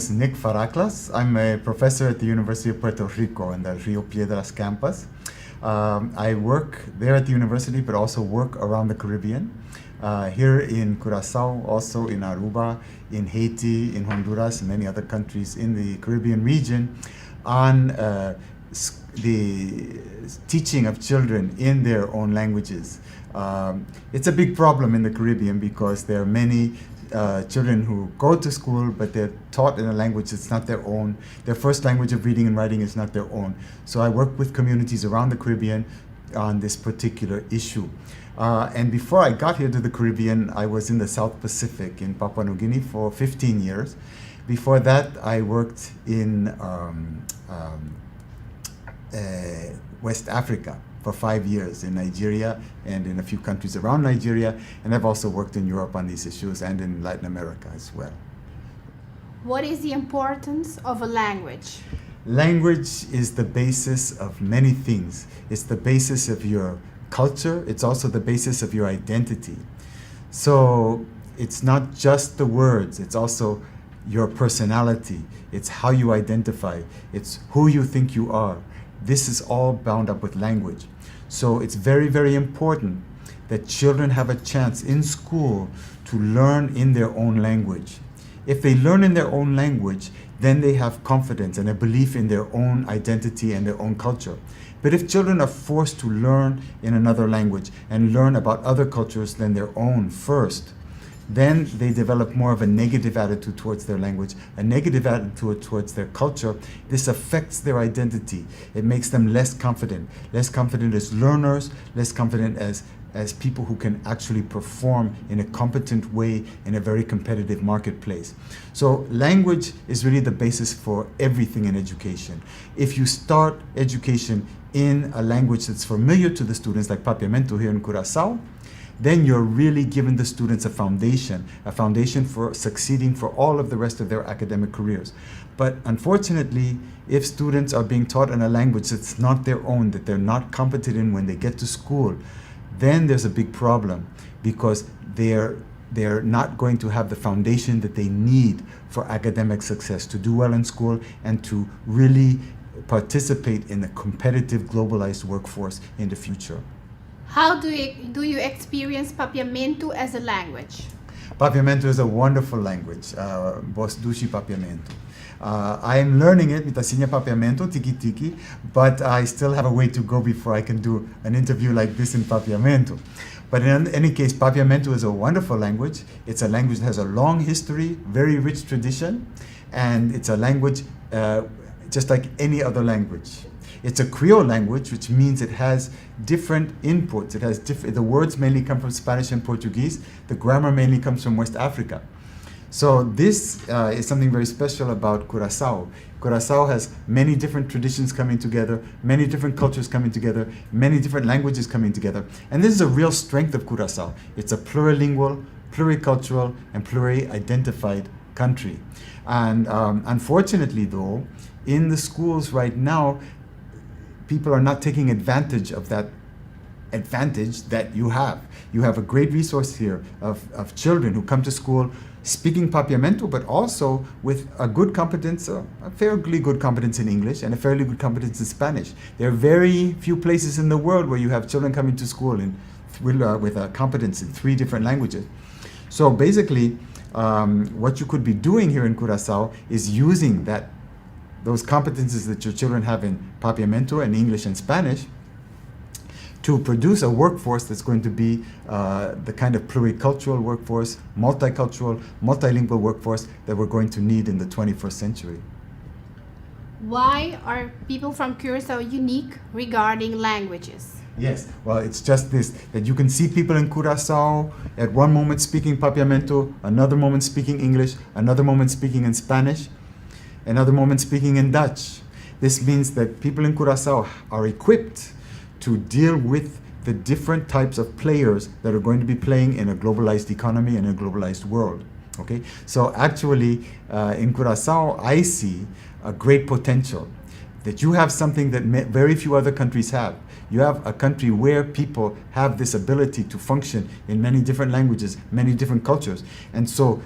is Nick Faraclas. I'm a professor at the University of Puerto Rico in the Rio Piedras campus. I work there at the university, but also work around the Caribbean. Here in Curacao, also in Aruba, in Haiti, in Honduras, and many other countries in the Caribbean region on the teaching of children in their own languages. It's a big problem in the Caribbean because there are many children who go to school, but they're taught in a language that's not their own. Their first language of reading and writing is not their own. So I work with communities around the Caribbean on this particular issue. And before I got here to the Caribbean, I was in the South Pacific in Papua New Guinea for 15 years. Before that, I worked in West Africa for 5 years, in Nigeria and in a few countries around Nigeria, and I've also worked in Europe on these issues and in Latin America as well. What is the importance of a language? Language is the basis of many things. It's the basis of your culture. It's also the basis of your identity. So it's not just the words, it's also your personality. It's how you identify. It's who you think you are. This is all bound up with language. So it's very, very important that children have a chance in school to learn in their own language. If they learn in their own language, then they have confidence and a belief in their own identity and their own culture. But if children are forced to learn in another language and learn about other cultures than their own first, then they develop more of a negative attitude towards their language, a negative attitude towards their culture. This affects their identity. It makes them less confident as learners, less confident as people who can actually perform in a competent way in a very competitive marketplace. So language is really the basis for everything in education. If you start education in a language that's familiar to the students, like Papiamento here in Curacao, then you're really giving the students a foundation for succeeding for all of the rest of their academic careers. But unfortunately, if students are being taught in a language that's not their own, that they're not competent in when they get to school, then there's a big problem because they're not going to have the foundation that they need for academic success, to do well in school and to really participate in the competitive globalized workforce in the future. How do you experience Papiamento as a language? Papiamento is a wonderful language. Bos dushi Papiamento. I'm learning it, mitasinya Papiamento, tiki-tiki, but I still have a way to go before I can do an interview like this in Papiamento. But in any case, Papiamento is a wonderful language. It's a language that has a long history, very rich tradition, and it's a language just like any other language. It's a Creole language, which means it has different inputs. It has the words mainly come from Spanish and Portuguese. The grammar mainly comes from West Africa. So this is something very special about Curacao. Curacao has many different traditions coming together, many different cultures coming together, many different languages coming together. And this is a real strength of Curacao. It's a plurilingual, pluricultural, and pluri-identified country. And unfortunately, though, in the schools right now, people are not taking advantage of that advantage that you have. You have a great resource here of children who come to school speaking Papiamento, but also with a good competence, a fairly good competence in English and a fairly good competence in Spanish. There are very few places in the world where you have children coming to school with a competence in 3 different languages. So basically, what you could be doing here in Curacao is using those competences that your children have in Papiamento and English and Spanish to produce a workforce that's going to be the kind of pluricultural workforce, multicultural, multilingual workforce that we're going to need in the 21st century. Why are people from Curacao unique regarding languages? Yes, well, it's just this, that you can see people in Curacao at one moment speaking Papiamento, another moment speaking English, another moment speaking in Spanish, another moment speaking in Dutch. This means that people in Curacao are equipped to deal with the different types of players that are going to be playing in a globalized economy and a globalized world. Okay, so actually in Curacao, I see a great potential that you have something that very few other countries have. You have a country where people have this ability to function in many different languages, many different cultures. And so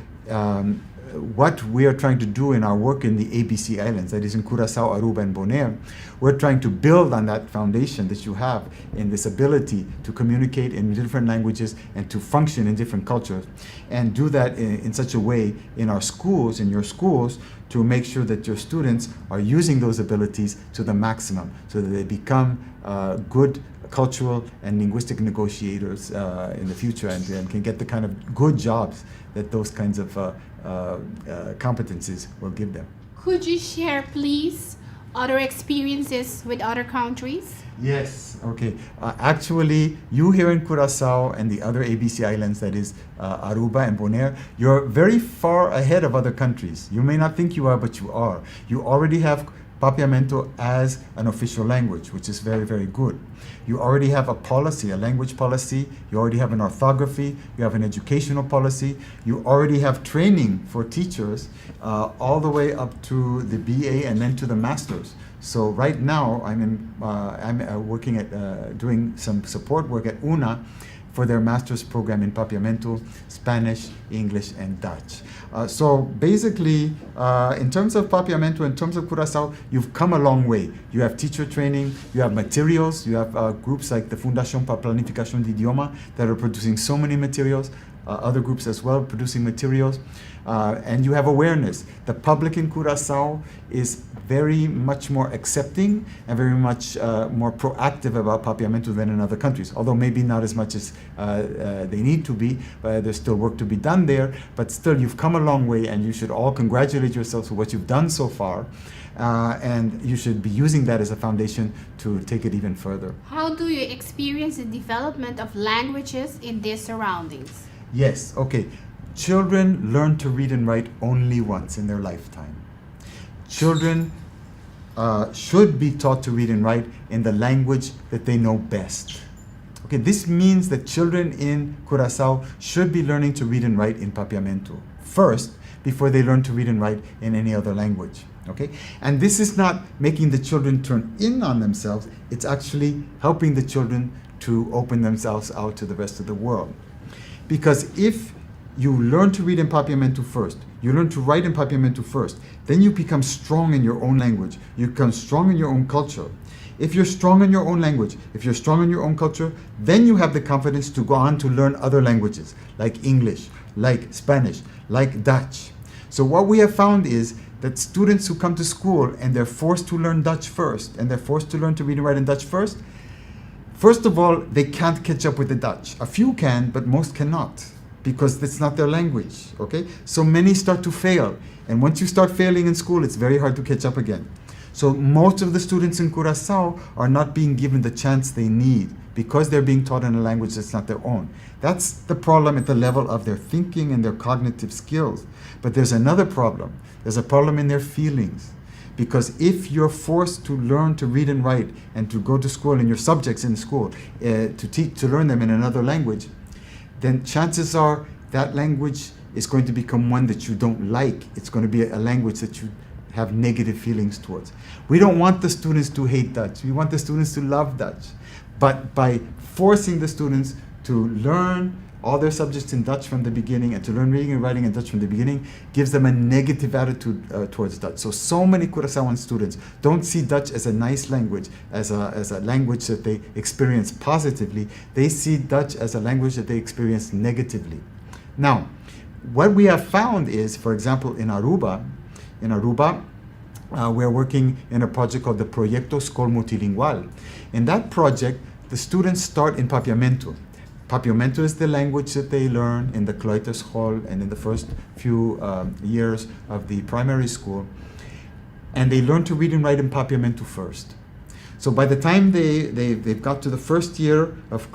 what we are trying to do in our work in the ABC Islands, that is in Curacao, Aruba, and Bonaire, we're trying to build on that foundation that you have in this ability to communicate in different languages and to function in different cultures, and do that in such a way in our schools, in your schools, to make sure that your students are using those abilities to the maximum so that they become good cultural and linguistic negotiators in the future, and can get the kind of good jobs that those kinds of competencies will give them. Could you share, please, other experiences with other countries? Yes, okay. Actually, you here in Curacao and the other ABC Islands, that is Aruba and Bonaire, you're very far ahead of other countries. You may not think you are, but you are. You already have Papiamento as an official language, which is very, very good. You already have a policy, a language policy. You already have an orthography. You have an educational policy. You already have training for teachers all the way up to the BA and then to the masters. So right now, I'm working at doing some support work at UNA for their master's program in Papiamento, Spanish, English, and Dutch. So basically, in terms of Papiamento, in terms of Curacao, you've come a long way. You have teacher training, you have materials, you have groups like the Fundación para Planificación de Idioma that are producing so many materials, other groups as well producing materials, and you have awareness. The public in Curacao is very much more accepting and very much more proactive about Papiamento than in other countries, although maybe not as much as they need to be. There's still work to be done there, but still you've come a long way, and you should all congratulate yourselves for what you've done so far, and you should be using that as a foundation to take it even further. How do you experience the development of languages in their surroundings? Yes, okay. Children learn to read and write only once in their lifetime. Children should be taught to read and write in the language that they know best. Okay, this means that children in Curacao should be learning to read and write in Papiamento first before they learn to read and write in any other language. Okay, and this is not making the children turn in on themselves, it's actually helping the children to open themselves out to the rest of the world. Because if you learn to read in Papiamento first, you learn to write in Papiamento first, then you become strong in your own language. You become strong in your own culture. If you're strong in your own language, if you're strong in your own culture, then you have the confidence to go on to learn other languages, like English, like Spanish, like Dutch. So what we have found is that students who come to school and they're forced to learn Dutch first, and they're forced to learn to read and write in Dutch first of all, they can't catch up with the Dutch. A few can, but most cannot, because it's not their language, okay? So many start to fail, and once you start failing in school, it's very hard to catch up again. So most of the students in Curacao are not being given the chance they need because they're being taught in a language that's not their own. That's the problem at the level of their thinking and their cognitive skills. But there's another problem. There's a problem in their feelings. Because if you're forced to learn to read and write and to go to school and your subjects in school to learn them in another language, then chances are that language is going to become one that you don't like. It's going to be a language that you have negative feelings towards. We don't want the students to hate Dutch. We want the students to love Dutch. But by forcing the students to learn all their subjects in Dutch from the beginning and to learn reading and writing in Dutch from the beginning gives them a negative attitude towards Dutch. So many Curaçaoan students don't see Dutch as a nice language, as a language that they experience positively. They see Dutch as a language that they experience negatively. Now, what we have found is, for example, in Aruba, we're working in a project called the Proyecto Escolar Multilingual. In that project, the students start in Papiamento. Papiamento is the language that they learn in the Kleuterschool and in the first few years of the primary school. And they learn to read and write in Papiamento first. So by the time they've got to the first year of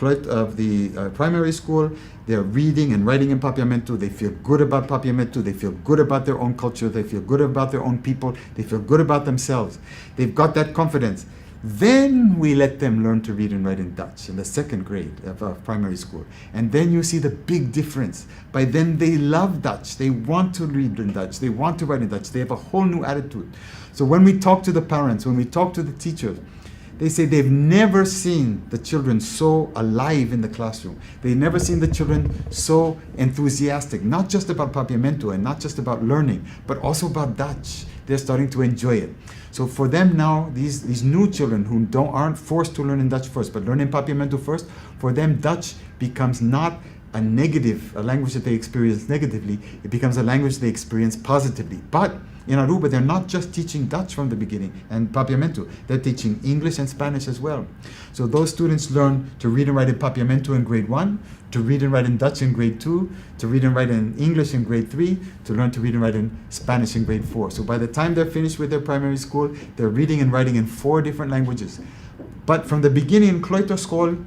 the primary school, they're reading and writing in Papiamento. They feel good about Papiamento. They feel good about their own culture. They feel good about their own people. They feel good about themselves. They've got that confidence. Then we let them learn to read and write in Dutch in the second grade of primary school. And then you see the big difference. By then they love Dutch. They want to read in Dutch. They want to write in Dutch. They have a whole new attitude. So when we talk to the parents, when we talk to the teachers, They say they've never seen the children so alive in the classroom. They've never seen the children so enthusiastic, not just about Papiamento and not just about learning, but also about Dutch. They're starting to enjoy it. So for them now, these new children who aren't forced to learn in Dutch first, but learn in Papiamento first, for them Dutch becomes not a language that they experience negatively. It becomes a language they experience positively. But in Aruba, they're not just teaching Dutch from the beginning and Papiamento. They're teaching English and Spanish as well. So those students learn to read and write in Papiamento in grade 1, to read and write in Dutch in grade 2, to read and write in English in grade 3, to learn to read and write in Spanish in grade 4. So by the time they're finished with their primary school, they're reading and writing in 4 different languages. But from the beginning in Kleuterschool,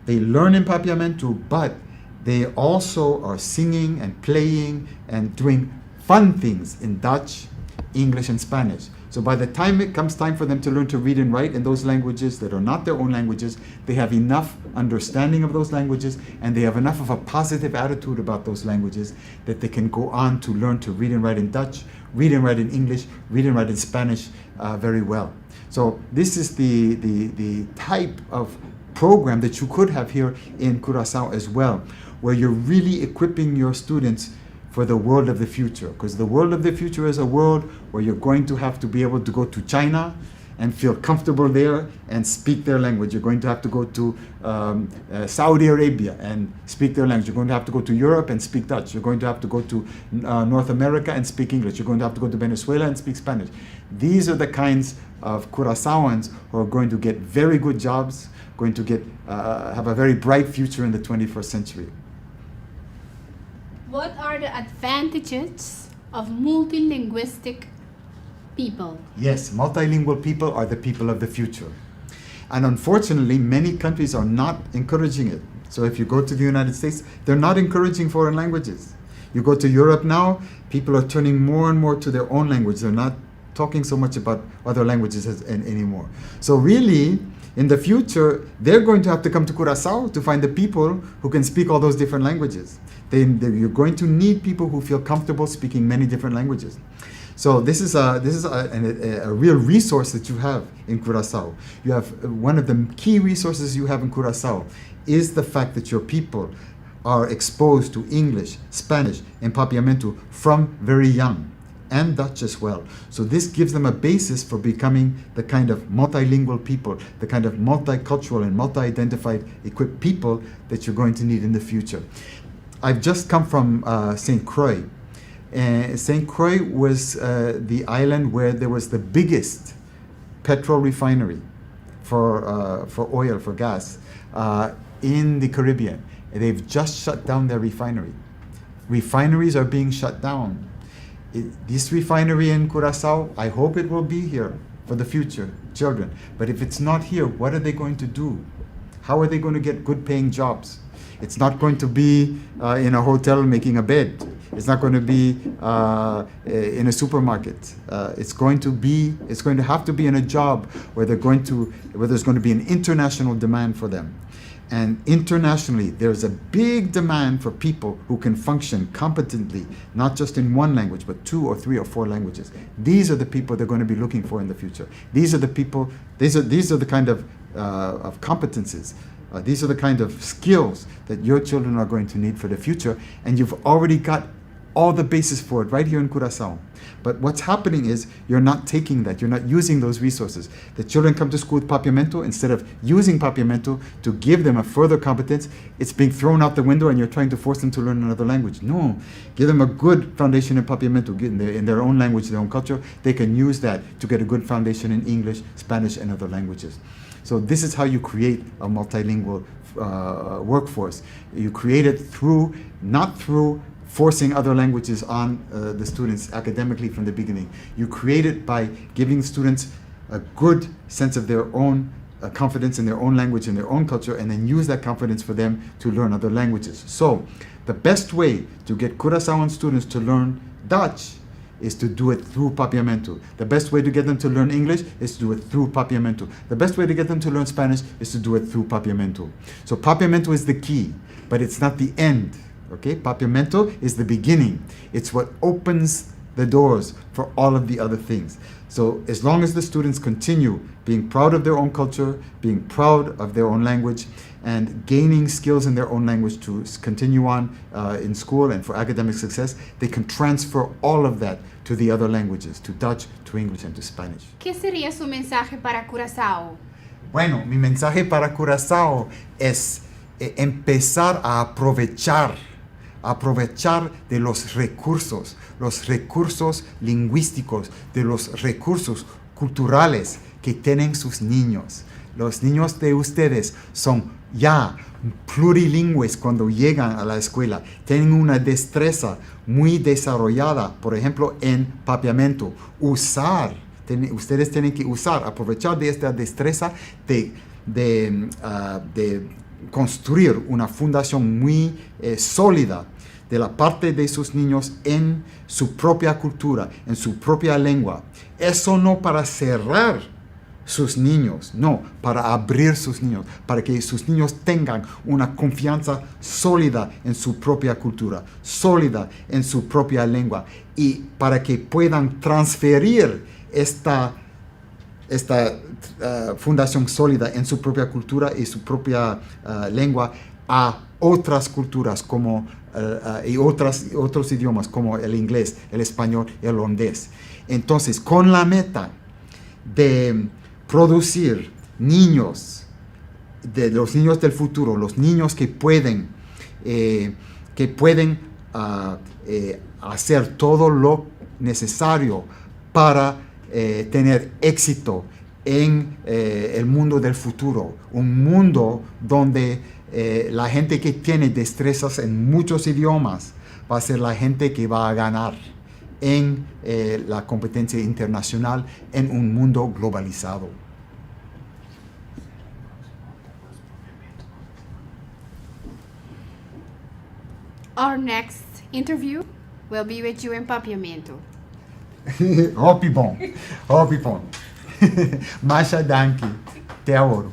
they learn in Papiamento, but they also are singing and playing and doing fun things in Dutch, English, and Spanish. So by the time it comes time for them to learn to read and write in those languages that are not their own languages, they have enough understanding of those languages and they have enough of a positive attitude about those languages that they can go on to learn to read and write in Dutch, read and write in English, read and write in Spanish very well. So this is the type of program that you could have here in Curacao as well, where you're really equipping your students for the world of the future. Because the world of the future is a world where you're going to have to be able to go to China and feel comfortable there and speak their language. You're going to have to go to Saudi Arabia and speak their language. You're going to have to go to Europe and speak Dutch. You're going to have to go to North America and speak English. You're going to have to go to Venezuela and speak Spanish. These are the kinds of Curacaoans who are going to get very good jobs, going to have a very bright future in the 21st century. What are the advantages of multilinguistic people? Yes, multilingual people are the people of the future. And unfortunately, many countries are not encouraging it. So if you go to the United States, they're not encouraging foreign languages. You go to Europe now, people are turning more and more to their own language. They're not talking so much about other languages anymore. So really, in the future, they're going to have to come to Curacao to find the people who can speak all those different languages. You're going to need people who feel comfortable speaking many different languages. So this is a real resource that you have in Curacao. You have one of the key resources you have in Curacao is the fact that your people are exposed to English, Spanish, and Papiamento from very young, and Dutch as well. So this gives them a basis for becoming the kind of multilingual people, the kind of multicultural and multi-identified equipped people that you're going to need in the future. I've just come from St. Croix. St. Croix was the island where there was the biggest petrol refinery for oil, for gas, in the Caribbean. They've just shut down their refinery. Refineries are being shut down. This refinery in Curacao, I hope it will be here for the future, children. But if it's not here, what are they going to do? How are they going to get good paying jobs? It's not going to be in a hotel making a bed. It's not going to be in a supermarket. It's going to have to be in a job where there's going to be an international demand for them. And internationally, there's a big demand for people who can function competently, not just in one language, but 2 or 3 or 4 languages. These are the people they're going to be looking for in the future. These are the people, these are the kind of competences. These are the kind of skills that your children are going to need for the future, and you've already got all the basis for it right here in Curacao. But what's happening is you're not taking that, you're not using those resources. The children come to school with Papiamento. Instead of using Papiamento to give them a further competence, it's being thrown out the window and you're trying to force them to learn another language. No, give them a good foundation in Papiamento, in their own language, their own culture. They can use that to get a good foundation in English, Spanish, and other languages. So this is how you create a multilingual workforce. You create it not through forcing other languages on the students academically from the beginning. You create it by giving students a good sense of their own confidence in their own language and their own culture, and then use that confidence for them to learn other languages. So the best way to get Curacaoan students to learn Dutch is to do it through Papiamento. The best way to get them to learn English is to do it through Papiamento. The best way to get them to learn Spanish is to do it through Papiamento. So Papiamento is the key, but it's not the end. Okay, Papiamento is the beginning. It's what opens the doors for all of the other things. So as long as the students continue being proud of their own culture, being proud of their own language, and gaining skills in their own language to continue on in school and for academic success, they can transfer all of that to the other languages, to Dutch, to English, and to Spanish. ¿Qué sería su mensaje para Curazao? Bueno, mi mensaje para Curazao es empezar a aprovechar de los recursos lingüísticos, de los recursos culturales que tienen sus niños. Los niños de ustedes son ya plurilingües cuando llegan a la escuela. Tienen una destreza muy desarrollada, por ejemplo, en Papiamento. Ustedes tienen que aprovechar de esta destreza de construir una fundación muy sólida de la parte de sus niños en su propia cultura, en su propia lengua. Eso no para cerrar sus niños, no, para abrir sus niños, para que sus niños tengan una confianza sólida en su propia cultura, sólida en su propia lengua, y para que puedan transferir esta fundación sólida en su propia cultura y su propia lengua a otras culturas y otros idiomas como el inglés, el español y el holandés. Entonces, con la meta de producir niños, de los niños del futuro, los niños que pueden hacer todo lo necesario para tener éxito en el mundo del futuro, un mundo donde la gente que tiene destrezas en muchos idiomas va a ser la gente que va a ganar en la competencia internacional en un mundo globalizado. Our next interview will be with you in Papiamento. Hopi bom. Masha danki. Te adoro.